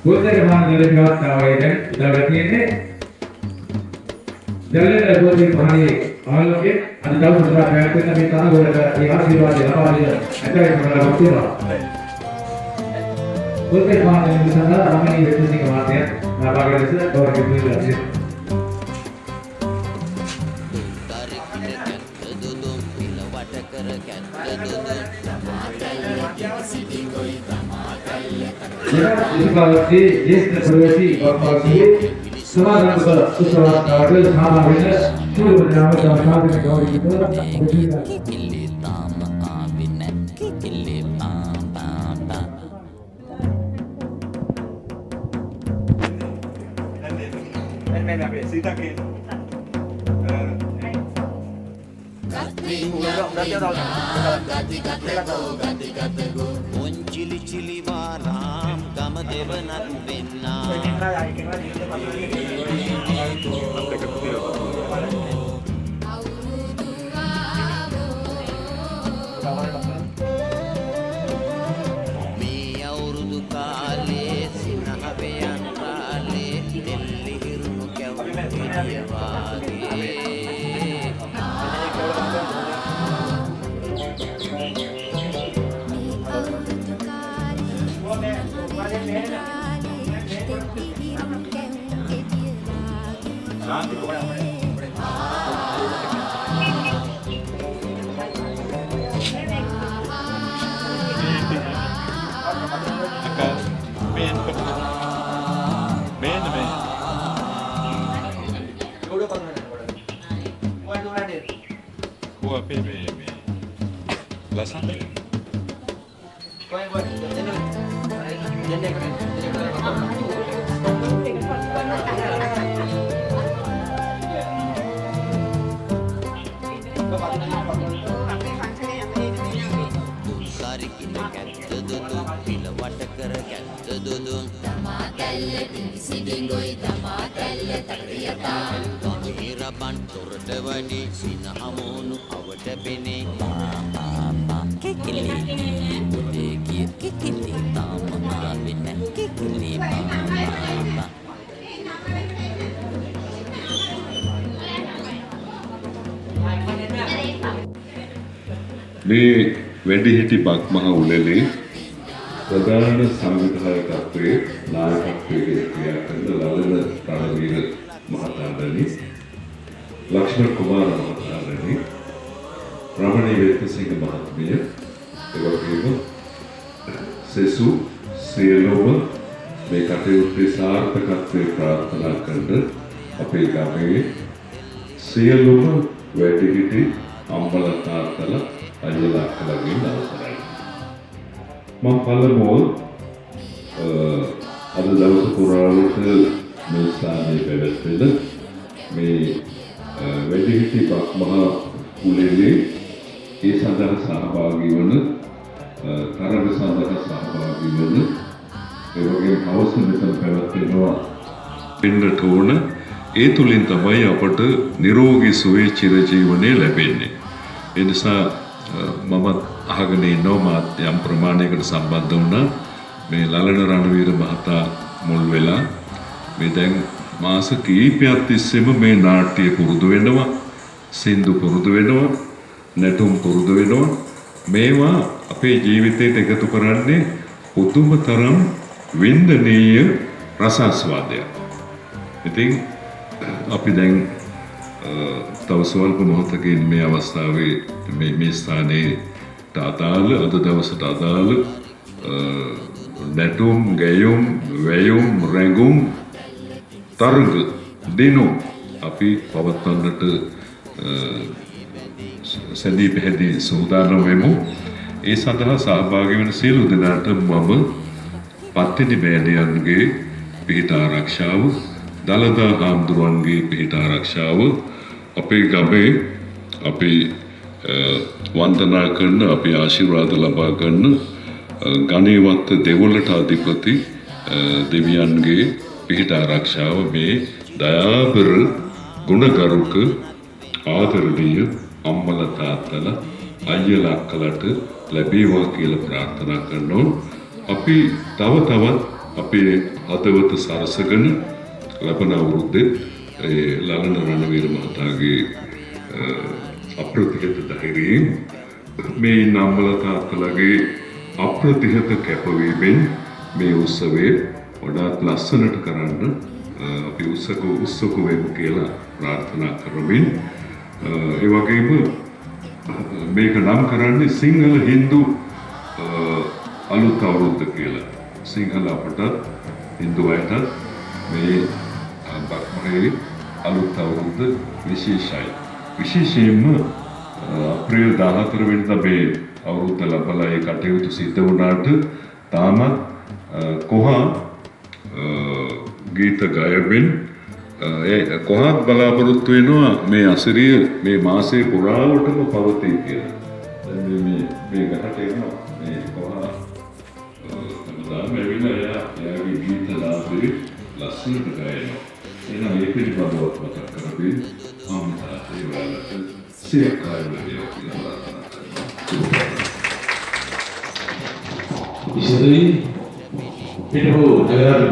Boleh mana dari kawat kawai dan dapat ini jalan boleh bahani awal ke ada tahu sudah berarti nanti tanah boleh di asli wajib apa aja ada yang pernah waktu lah boleh mana yang di sana ramai ini betul sih kematian nggak pakai desa orang itu lagi ya, itu kalau di provinsi Papua semua negara susah ada sama ini sudah bernama sama negara itu Cili-cili baram gam devanat benna mi aurudu kale sinahaveyan kale delli hirnu kevdiya wage Bantorwadi sinahamonu awada bene kekili udegi kekili tamana bene kekili mama මේ වැඩිහිටි බක්මහ උළෙලේ ප්‍රධාන සංවිධායකත්වයේ නායකත්වයේ ක්‍රියා කරන ලලන රණවීර මහතාණනි ලක්ෂ්මණ කුමාර මහතාණනි රමණී වේදසිංහ මහත්මිය එවැගේම සෙසු සියලුම මේ කටයුත්තේ සාර්ථකත්වය ප්‍රාර්ථනා කරන අපේ ගමේ සියලුම වැඩිහිටි අම්මලා තාත්තලා අයියලා අක්කලාගේ අවසරයි මම පළමුව අද දවස පුරාවට මේ ස්ථානයේ පැවැත්වෙන මේ වැඩිහිටි බක්මහ කුලයේ ඒ සඳහා සහභාගී වන තරඟ සඳහා සහභාගී වන ඒ වගේම හවස මෙතන පැවැත්වෙනවා පින්නට ඕන ඒ තුලින් තමයි අපට නිරෝගී සුවය චිරජීවනයේ ලැබෙන්නේ. ඒ නිසා මම අහගෙන ඉන්නවා මාත් යම් ප්‍රමාණයකට සම්බන්ධ වුණා මේ ලලන රණවීර මහතා මුල් වෙලා මේ දැන් මාස කීපයක් තිස්සේම මේ නාට්‍ය පුරුදු වෙනවා සින්දු පුරුදු වෙනවා නැටුම් පුරුදු වෙනවා මේවා අපේ ජීවිතයට එකතු කරන්නේ පුදුම තරම් වින්දනීය රසාස්වාදයක්. ඉතින් අපි දැන් තව ස්වල්ප මොහොතකින් මේ අවස්ථාවේ මේ ස්ථානයට අදාළ අද දවසට අදාළ නැටුම්, ගැයුම්, වැයුම්, රැඟුම්, තරග දිනුම් අපි පවත්වන්නට සැදී පැහැදී සූදානම් වෙමු. ඒ සඳහා සහභාගී වන සියලු දෙනාට මම පත්තිනි බෑණියන්ගේ පිහිට ආරක්ෂාව, දළදා හාමුදුරුවන්ගේ පිහිට ආරක්ෂාව, අපේ ගමේ අපි වන්දනා කරන, අපි ආශිර්වාද ලබා ගන්න ගණේවත් දෙවොලට අධිපති දෙවියන්ගේ පිහිට ආරක්ෂාව මේ දයාබර ගුණගරුක ආදරණීය අම්මලා තාත්තලා අයියලා අක්කලාට ලැබේවා කියලා ප්‍රාර්ථනා කරනවා. අපි තව තවත් අපේ හදවත සරසගෙන ලබන අවුරුද්දේ ලලන රණවීර මහතාගේ අප්‍රතිහත ධෛර්යයෙන් මේ අම්මලා තාත්තලාගේ අප්‍රතිහත කැපවීමෙන් මේ උත්සවය වඩාත් ලස්සනට කරන්න අපි උත්සුක වෙමු කියලා ප්‍රාර්ථනා කරමින් ඒ වගේම මේක නම් කරන්නේ සිංහල හින්දු අලුත් අවුරුද්ද කියලා. සිංහල අපට හින්දු අයට මේ බක්මහේ අලුත් අවුරුද්ද විශේෂයි. විශේෂයෙන්ම අප්‍රේල් 14 වෙනිදා මේ අවුරුද්ද ලබලා ඒ කටයුතු සිද්ධ වුණාට තාමත් කොහා ගීත ගයමින් කොහොමද බලාපොරොත්තු වෙනවා මේ අසිරිය මේ මාසයේ පුරාවටම පවතී කියලා. දැන් මේ ගහට එනවා මේ කොහොම තමයි මෙවිලා යාගේ ගීත ලාභේ ලස්සනට ගයනවා. එහෙනම් මේ පිළිබඳව මතක් කරගන්න ආමතාවේ වලට සියකාය වේදිකාව කියලා කරනවා. ඉතින් පිටු ජයරාජ